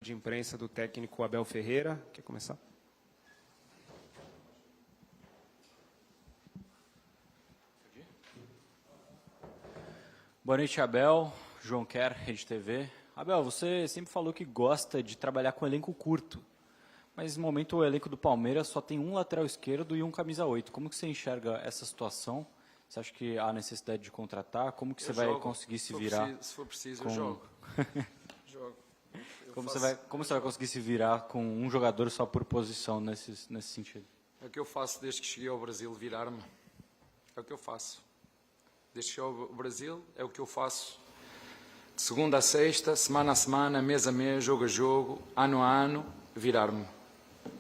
De imprensa do técnico Abel Ferreira. Quer começar? Boa noite, Abel. João Quer, Rede TV. Abel, você sempre falou que gosta de trabalhar com elenco curto, mas no momento o elenco do Palmeiras só tem um lateral esquerdo e um camisa 8. Como que você enxerga essa situação? Você acha que há necessidade de contratar? Como que você vai conseguir se virar? Se for preciso, eu jogo. Jogo. Como você vai conseguir se virar com um jogador só por posição nesse sentido? É o que eu faço desde que cheguei ao Brasil, virar-me. É o que eu faço. Desde que cheguei ao Brasil, é o que eu faço. De segunda a sexta, semana a semana, mês a mês, jogo a jogo, ano a ano, virar-me.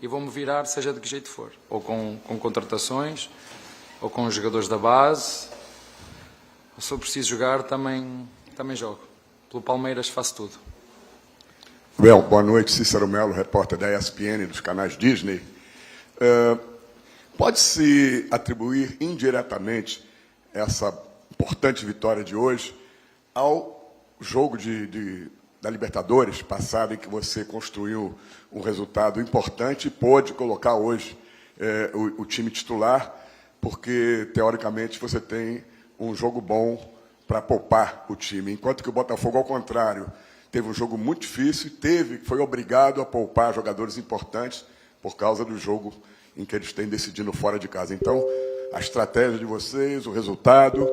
E vou-me virar, seja de que jeito for. Ou com contratações, ou com os jogadores da base. Se for preciso jogar, também jogo. Pelo Palmeiras faço tudo. Well, boa noite, Cícero Melo, repórter da ESPN dos canais Disney. Pode-se atribuir indiretamente essa importante vitória de hoje ao jogo da Libertadores passada, em que você construiu um resultado importante e pôde colocar hoje o time titular, porque, teoricamente, você tem um jogo bom para poupar o time, enquanto que o Botafogo, ao contrário, teve um jogo muito difícil e foi obrigado a poupar jogadores importantes por causa do jogo em que eles têm decidido fora de casa. Então, a estratégia de vocês, o resultado,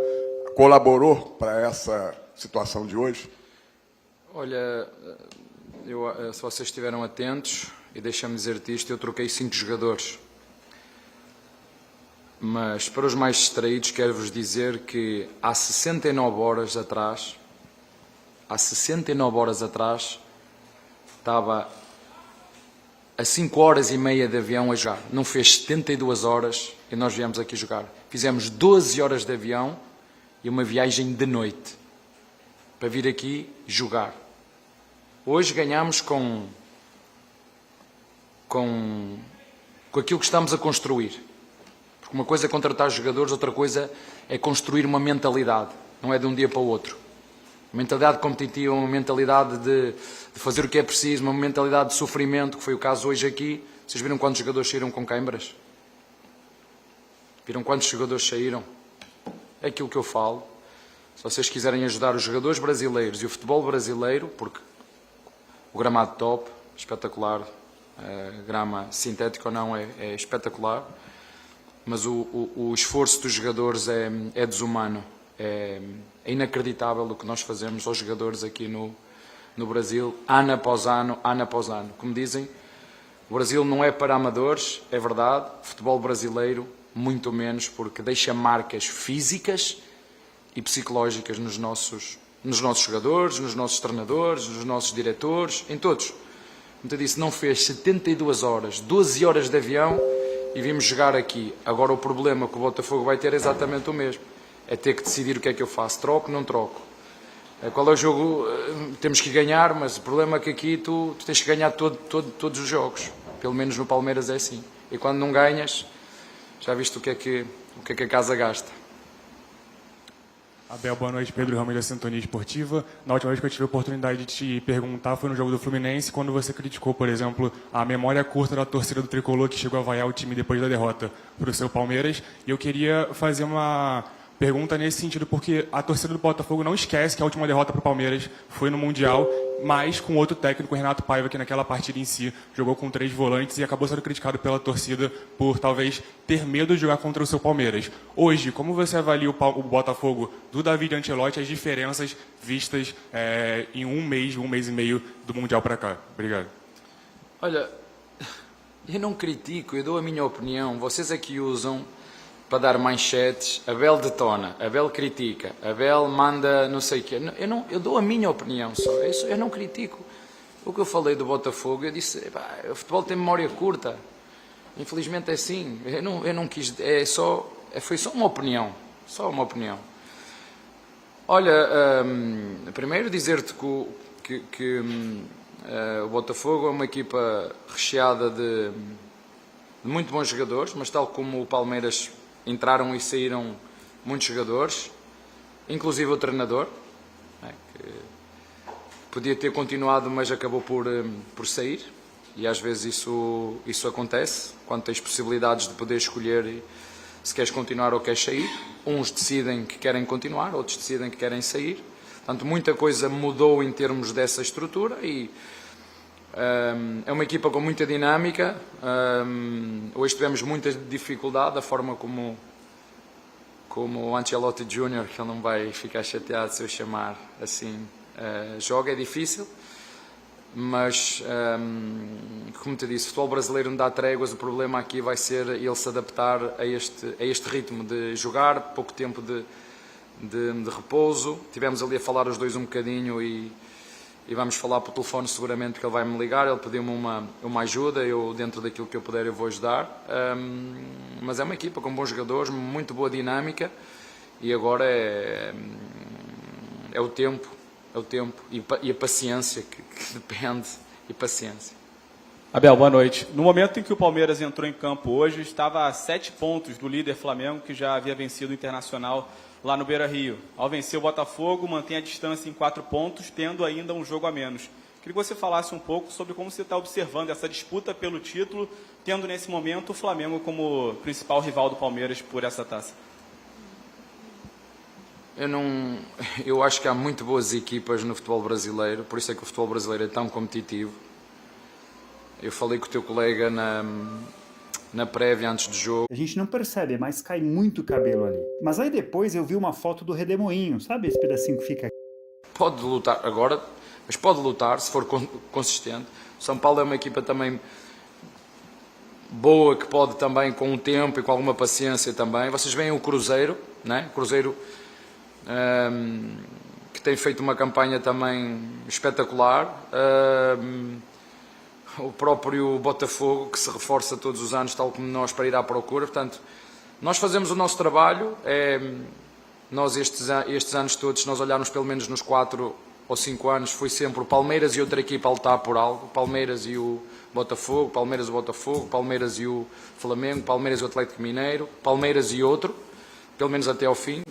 colaborou para essa situação de hoje? Olha, se vocês estiveram atentos, e deixa-me dizer-te isto, eu troquei 5 jogadores. Mas, para os mais distraídos, quero-vos dizer que há 69 horas atrás, estava a 5 horas e meia de avião a jogar. Não fez 72 horas e nós viemos aqui jogar. Fizemos 12 horas de avião e uma viagem de noite para vir aqui jogar. Hoje ganhamos com aquilo que estamos a construir. Porque uma coisa é contratar jogadores, outra coisa é construir uma mentalidade. Não é de um dia para o outro. Uma mentalidade competitiva, uma mentalidade de fazer o que é preciso, uma mentalidade de sofrimento, que foi o caso hoje aqui. Vocês viram quantos jogadores saíram com câimbras? Viram quantos jogadores saíram? É aquilo que eu falo. Se vocês quiserem ajudar os jogadores brasileiros e o futebol brasileiro, porque o gramado top, espetacular, grama sintética ou não, é espetacular, mas o esforço dos jogadores é desumano. É inacreditável o que nós fazemos aos jogadores aqui no Brasil, ano após ano, ano após ano. Como dizem, o Brasil não é para amadores, é verdade. O futebol brasileiro, muito menos, porque deixa marcas físicas e psicológicas nos nossos jogadores, nos nossos treinadores, nos nossos diretores, em todos. Como eu disse, não fez 72 horas, 12 horas de avião e vimos jogar aqui. Agora o problema que o Botafogo vai ter é exatamente o mesmo. É ter que decidir o que é que eu faço. Troco, não troco. Qual é o jogo? Temos que ganhar, mas o problema é que aqui tu tens que ganhar todos os jogos. Pelo menos no Palmeiras é assim. E quando não ganhas, já viste o que é que a casa gasta. Abel, boa noite. Pedro Ramos da Sintonia Esportiva. Na última vez que eu tive a oportunidade de te perguntar foi no jogo do Fluminense, quando você criticou, por exemplo, a memória curta da torcida do Tricolor, que chegou a vaiar o time depois da derrota para o seu Palmeiras. E eu queria fazer uma pergunta nesse sentido, porque a torcida do Botafogo não esquece que a última derrota para o Palmeiras foi no Mundial, mas com outro técnico, Renato Paiva, que naquela partida em si jogou com 3 volantes e acabou sendo criticado pela torcida por talvez ter medo de jogar contra o seu Palmeiras. Hoje, como você avalia o Botafogo do David Ancelotti, as diferenças vistas em um mês e meio do Mundial para cá? Obrigado. Olha, eu não critico, eu dou a minha opinião. Vocês aqui usam para dar manchetes, Abel detona, Abel critica, Abel manda não sei o quê. Eu dou a minha opinião só, eu não critico. O que eu falei do Botafogo, eu disse, o futebol tem memória curta, infelizmente é assim, eu não quis, foi só uma opinião, Olha, primeiro dizer-te que o Botafogo é uma equipa recheada de muito bons jogadores, mas tal como o Palmeiras entraram e saíram muitos jogadores, inclusive o treinador, Podia ter continuado, mas acabou por sair. E às vezes isso acontece, quando tens possibilidades de poder escolher se queres continuar ou queres sair. Uns decidem que querem continuar, outros decidem que querem sair. Portanto, muita coisa mudou em termos dessa estrutura e é uma equipa com muita dinâmica. Hoje tivemos muita dificuldade, a forma como o Ancelotti Júnior, que ele não vai ficar chateado se eu chamar assim, joga, é difícil. Mas, como te disse, o futebol brasileiro não dá tréguas. O problema aqui vai ser ele se adaptar a este ritmo de jogar, pouco tempo de repouso. Tivemos ali a falar os dois um bocadinho e vamos falar por telefone seguramente, que ele vai me ligar. Ele pediu-me uma ajuda, eu dentro daquilo que eu puder eu vou ajudar. Mas é uma equipa com bons jogadores, muito boa dinâmica e agora é o tempo. É o tempo e a paciência que depende, e paciência. Abel, boa noite. No momento em que o Palmeiras entrou em campo hoje, estava a 7 pontos do líder Flamengo, que já havia vencido o Internacional lá no Beira-Rio. Ao vencer o Botafogo, mantém a distância em 4 pontos, tendo ainda um jogo a menos. Queria que você falasse um pouco sobre como você está observando essa disputa pelo título, tendo nesse momento o Flamengo como principal rival do Palmeiras por essa taça. Eu acho que há muito boas equipas no futebol brasileiro, por isso é que o futebol brasileiro é tão competitivo. Eu falei com o teu colega na prévia antes do jogo. A gente não percebe, mas cai muito cabelo ali. Mas aí depois eu vi uma foto do Redemoinho, sabe esse pedacinho que fica aqui? Pode lutar agora, mas pode lutar se for consistente. O São Paulo é uma equipa também boa, que pode também com o tempo e com alguma paciência também. Vocês veem o Cruzeiro, né? O Cruzeiro que tem feito uma campanha também espetacular. O próprio Botafogo, que se reforça todos os anos, tal como nós, para ir à procura. Portanto, nós fazemos o nosso trabalho. Nós estes anos todos, se nós olharmos pelo menos nos 4 ou 5 anos, foi sempre o Palmeiras e outra equipa a lutar por algo. O Palmeiras e o Botafogo, Palmeiras e o Botafogo, Palmeiras e o Flamengo, Palmeiras e o Atlético Mineiro, Palmeiras e outro, pelo menos até ao fim.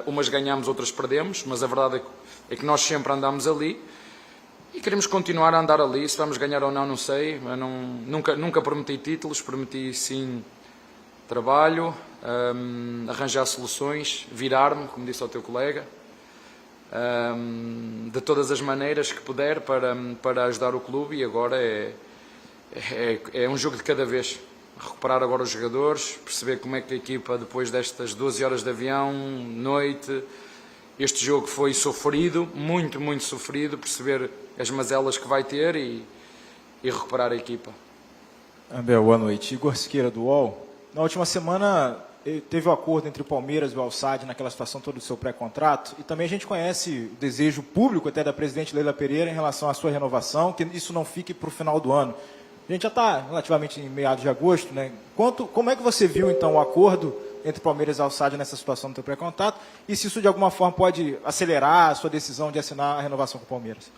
Umas ganhamos, outras perdemos, mas a verdade é que nós sempre andamos ali e queremos continuar a andar ali. Se vamos ganhar ou não, não sei. Eu nunca prometi títulos, prometi sim trabalho, arranjar soluções, virar-me, como disse ao teu colega, de todas as maneiras que puder para ajudar o clube. E agora é um jogo de cada vez. Recuperar agora os jogadores, perceber como é que a equipa, depois destas 12 horas de avião, noite, este jogo foi sofrido, muito, muito sofrido, perceber as mazelas que vai ter e recuperar a equipa. Abel, boa noite. Igor Siqueira, do UOL. Na última semana teve o acordo entre o Palmeiras e o Al-Sadd naquela situação toda do seu pré-contrato, e também a gente conhece o desejo público até da presidente Leila Pereira em relação à sua renovação, que isso não fique para o final do ano. A gente já está relativamente em meados de agosto, né? Como é que você viu, então, o acordo entre Palmeiras e Al-Sadd nessa situação do teu pré-contrato? E se isso, de alguma forma, pode acelerar a sua decisão de assinar a renovação com o Palmeiras?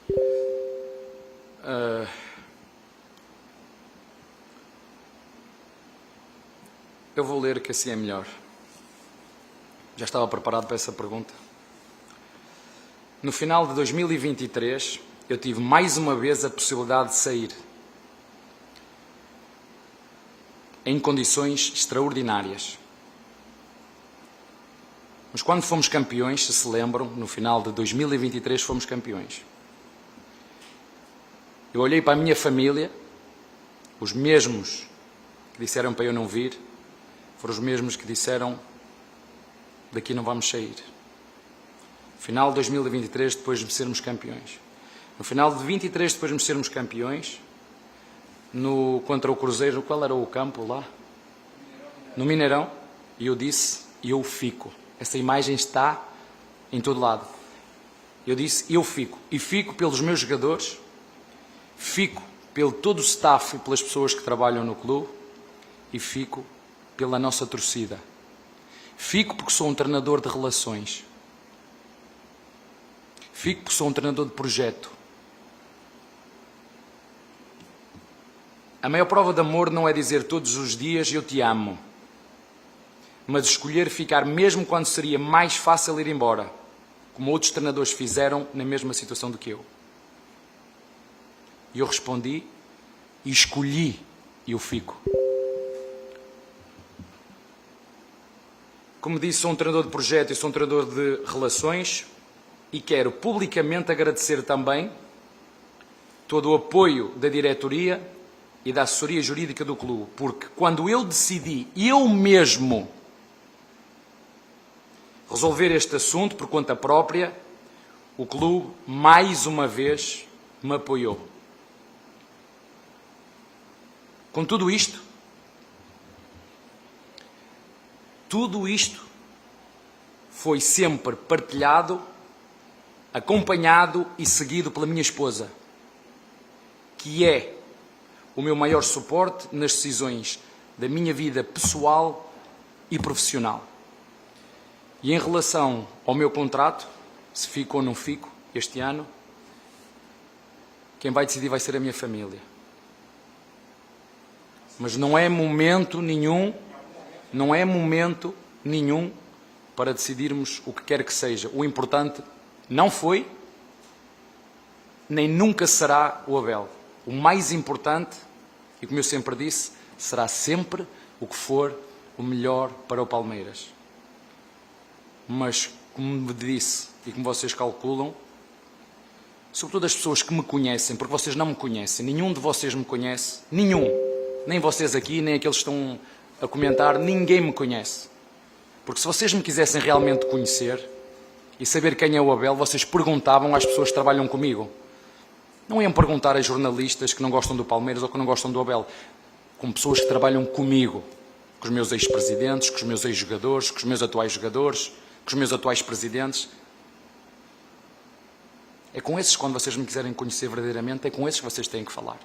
Eu vou ler, que assim é melhor. Já estava preparado para essa pergunta. No final de 2023, eu tive mais uma vez a possibilidade de sair. Em condições extraordinárias. Mas quando fomos campeões, se lembram, no final de 2023 fomos campeões. Eu olhei para a minha família, os mesmos que disseram para eu não vir, foram os mesmos que disseram daqui não vamos sair. No final de 2023, depois de sermos campeões. No final de 23, depois de sermos campeões, contra o Cruzeiro, qual era o campo lá? No Mineirão. E eu disse, eu fico. Essa imagem está em todo lado. Eu disse, eu fico. E fico pelos meus jogadores, fico pelo todo o staff e pelas pessoas que trabalham no clube, e fico pela nossa torcida. Fico porque sou um treinador de relações. Fico porque sou um treinador de projeto. A maior prova de amor não é dizer todos os dias eu te amo, mas escolher ficar mesmo quando seria mais fácil ir embora, como outros treinadores fizeram na mesma situação do que eu. E eu respondi e escolhi e eu fico. Como disse, sou um treinador de projeto e sou um treinador de relações e quero publicamente agradecer também todo o apoio da diretoria e da assessoria jurídica do clube, porque quando eu decidi, eu mesmo, resolver este assunto por conta própria, o clube, mais uma vez, me apoiou. Com tudo isto foi sempre partilhado, acompanhado e seguido pela minha esposa, que é o meu maior suporte nas decisões da minha vida pessoal e profissional. E em relação ao meu contrato, se fico ou não fico este ano, quem vai decidir vai ser a minha família. Mas não é momento nenhum para decidirmos o que quer que seja. O importante não foi, nem nunca será o Abel. O mais importante, e como eu sempre disse, será sempre o que for o melhor para o Palmeiras. Mas, como me disse e como vocês calculam, sobretudo as pessoas que me conhecem, porque vocês não me conhecem, nenhum de vocês me conhece, nenhum, nem vocês aqui, nem aqueles que estão a comentar, ninguém me conhece. Porque se vocês me quisessem realmente conhecer e saber quem é o Abel, vocês perguntavam às pessoas que trabalham comigo. Não iam perguntar a jornalistas que não gostam do Palmeiras ou que não gostam do Abel, com pessoas que trabalham comigo, com os meus ex-presidentes, com os meus ex-jogadores, com os meus atuais jogadores, com os meus atuais presidentes. É com esses, quando vocês me quiserem conhecer verdadeiramente, é com esses que vocês têm que falar.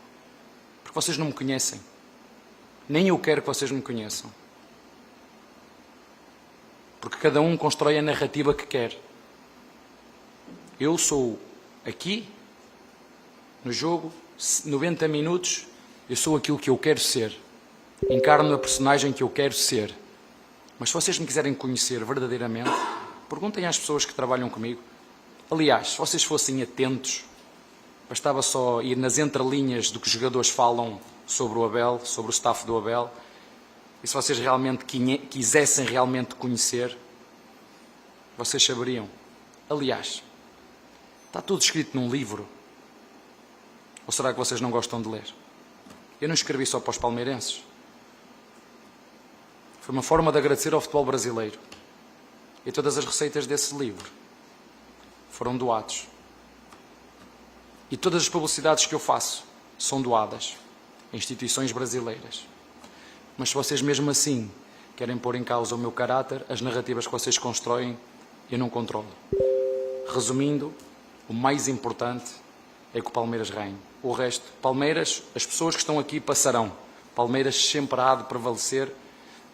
Porque vocês não me conhecem. Nem eu quero que vocês me conheçam. Porque cada um constrói a narrativa que quer. Eu sou aqui, no jogo, 90 minutos, eu sou aquilo que eu quero ser. Encarno a personagem que eu quero ser. Mas se vocês me quiserem conhecer verdadeiramente, perguntem às pessoas que trabalham comigo. Aliás, se vocês fossem atentos, bastava só ir nas entrelinhas do que os jogadores falam sobre o Abel, sobre o staff do Abel, e se vocês realmente quisessem realmente conhecer, vocês saberiam. Aliás, está tudo escrito num livro. Ou será que vocês não gostam de ler? Eu não escrevi só para os palmeirenses. Foi uma forma de agradecer ao futebol brasileiro. E todas as receitas desse livro foram doados. E todas as publicidades que eu faço são doadas a instituições brasileiras. Mas se vocês mesmo assim querem pôr em causa o meu caráter, as narrativas que vocês constroem, eu não controlo. Resumindo, o mais importante é que o Palmeiras reine. O resto, Palmeiras, as pessoas que estão aqui passarão. Palmeiras sempre há de prevalecer,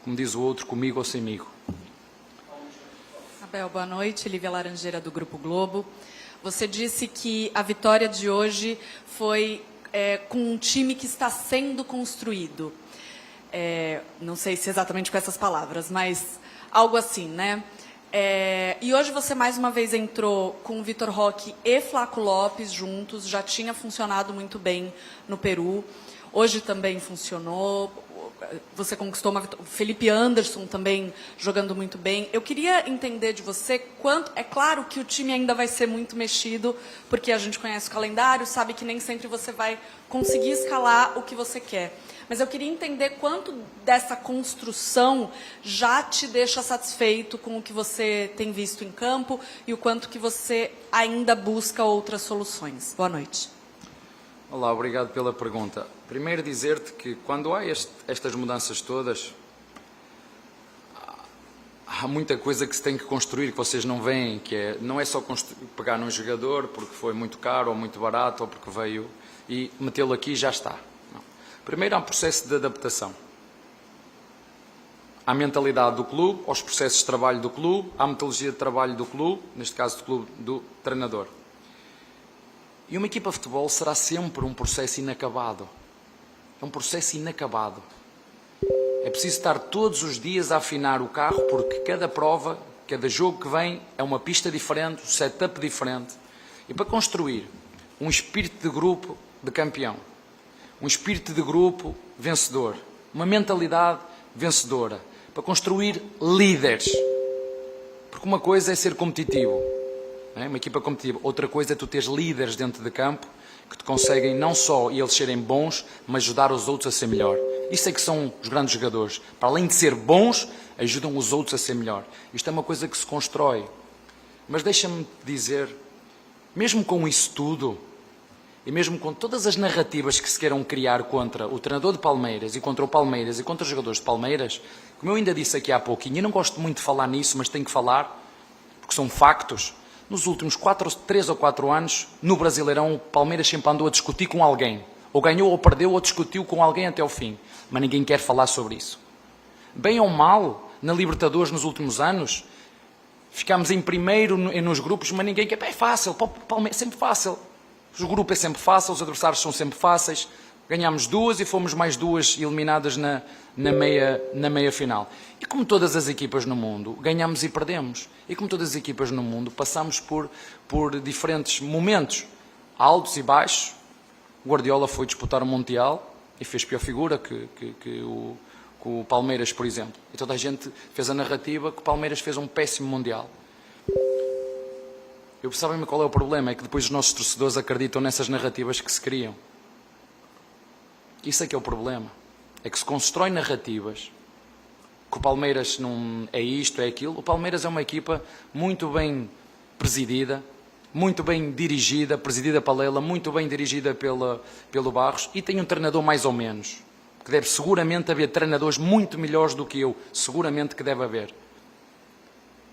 como diz o outro, comigo ou semigo. Abel, boa noite. Lívia Laranjeira, do Grupo Globo. Você disse que a vitória de hoje foi com um time que está sendo construído. Não sei se exatamente com essas palavras, mas algo assim, né? E hoje você mais uma vez entrou com o Vitor Roque e Flaco Lopes juntos, já tinha funcionado muito bem no Peru, hoje também funcionou, você conquistou uma vitória, o Felipe Anderson também jogando muito bem. Eu queria entender de você quanto, é claro que o time ainda vai ser muito mexido, porque a gente conhece o calendário, sabe que nem sempre você vai conseguir escalar o que você quer. Mas eu queria entender quanto dessa construção já te deixa satisfeito com o que você tem visto em campo e o quanto que você ainda busca outras soluções. Boa noite. Olá, obrigado pela pergunta. Primeiro dizer-te que quando há estas mudanças todas, há muita coisa que se tem que construir, que vocês não veem, que não é só pegar num jogador porque foi muito caro ou muito barato ou porque veio e metê-lo aqui e já está. Não. Primeiro há um processo de adaptação. À mentalidade do clube, aos processos de trabalho do clube, à metodologia de trabalho do clube, neste caso do clube do treinador. E uma equipa de futebol será sempre um processo inacabado. É um processo inacabado. É preciso estar todos os dias a afinar o carro, porque cada prova, cada jogo que vem é uma pista diferente, um setup diferente. E para construir um espírito de grupo de campeão, um espírito de grupo vencedor, uma mentalidade vencedora, para construir líderes. Porque uma coisa é ser competitivo, não é? Uma equipa competitiva. Outra coisa é tu teres líderes dentro de campo que te conseguem não só eles serem bons, mas ajudar os outros a ser melhor. Isso é que são os grandes jogadores. Para além de ser bons, ajudam os outros a ser melhor. Isto é uma coisa que se constrói. Mas deixa-me dizer, mesmo com isso tudo, e mesmo com todas as narrativas que se queiram criar contra o treinador de Palmeiras e contra o Palmeiras e contra os jogadores de Palmeiras, como eu ainda disse aqui há pouquinho, eu não gosto muito de falar nisso, mas tenho que falar, porque são factos. Nos últimos 3 ou 4 anos, no Brasileirão, o Palmeiras sempre andou a discutir com alguém. Ou ganhou ou perdeu ou discutiu com alguém até ao fim. Mas ninguém quer falar sobre isso. Bem ou mal, na Libertadores nos últimos anos, ficámos em primeiro nos grupos, mas ninguém quer. É fácil, Palmeiras é sempre fácil. O grupo é sempre fácil, os adversários são sempre fáceis. Ganhámos 2 e fomos mais 2 eliminadas na meia final. E como todas as equipas no mundo, ganhamos e perdemos. E como todas as equipas no mundo, passamos por diferentes momentos, altos e baixos. O Guardiola foi disputar o Mundial e fez pior figura que o Palmeiras, por exemplo. E toda a gente fez a narrativa que o Palmeiras fez um péssimo Mundial. Sabem-me qual é o problema? É que depois os nossos torcedores acreditam nessas narrativas que se criam. Isso é que é o problema. É que se constrói narrativas que o Palmeiras não é isto, é aquilo. O Palmeiras é uma equipa muito bem presidida, muito bem dirigida, presidida pela Leila, muito bem dirigida pelo Barros, e tem um treinador mais ou menos, que deve seguramente haver treinadores muito melhores do que eu, seguramente que deve haver.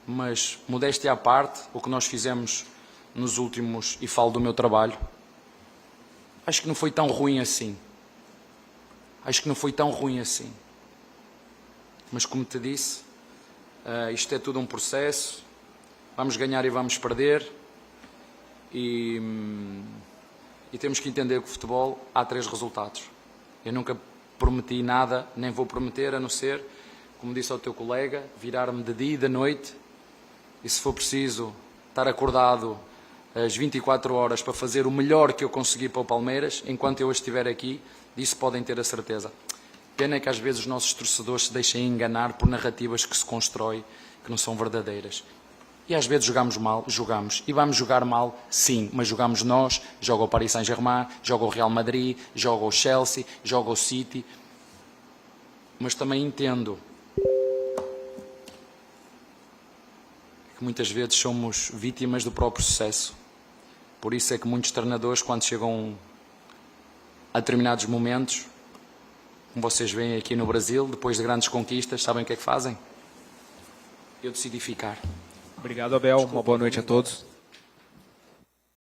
Mas, modéstia à parte, o que nós fizemos nos últimos, e falo do meu trabalho, acho que não foi tão ruim assim. Acho que não foi tão ruim assim. Mas, como te disse, isto é tudo um processo. Vamos ganhar e vamos perder. E temos que entender que o futebol há 3 resultados. Eu nunca prometi nada, nem vou prometer, a não ser, como disse ao teu colega, virar-me de dia e de noite. E se for preciso estar acordado às 24 horas para fazer o melhor que eu consegui para o Palmeiras, enquanto eu estiver aqui, disso podem ter a certeza. Pena é que às vezes os nossos torcedores se deixem enganar por narrativas que se constroem, que não são verdadeiras. E às vezes jogamos mal, jogamos. E vamos jogar mal, sim, mas jogamos nós, joga o Paris Saint-Germain, joga o Real Madrid, joga o Chelsea, joga o City. Mas também entendo que muitas vezes somos vítimas do próprio sucesso. Por isso é que muitos treinadores, quando chegam a determinados momentos, como vocês veem aqui no Brasil, depois de grandes conquistas, sabem o que é que fazem? Eu decidi ficar. Obrigado, Abel. Uma boa noite a todos.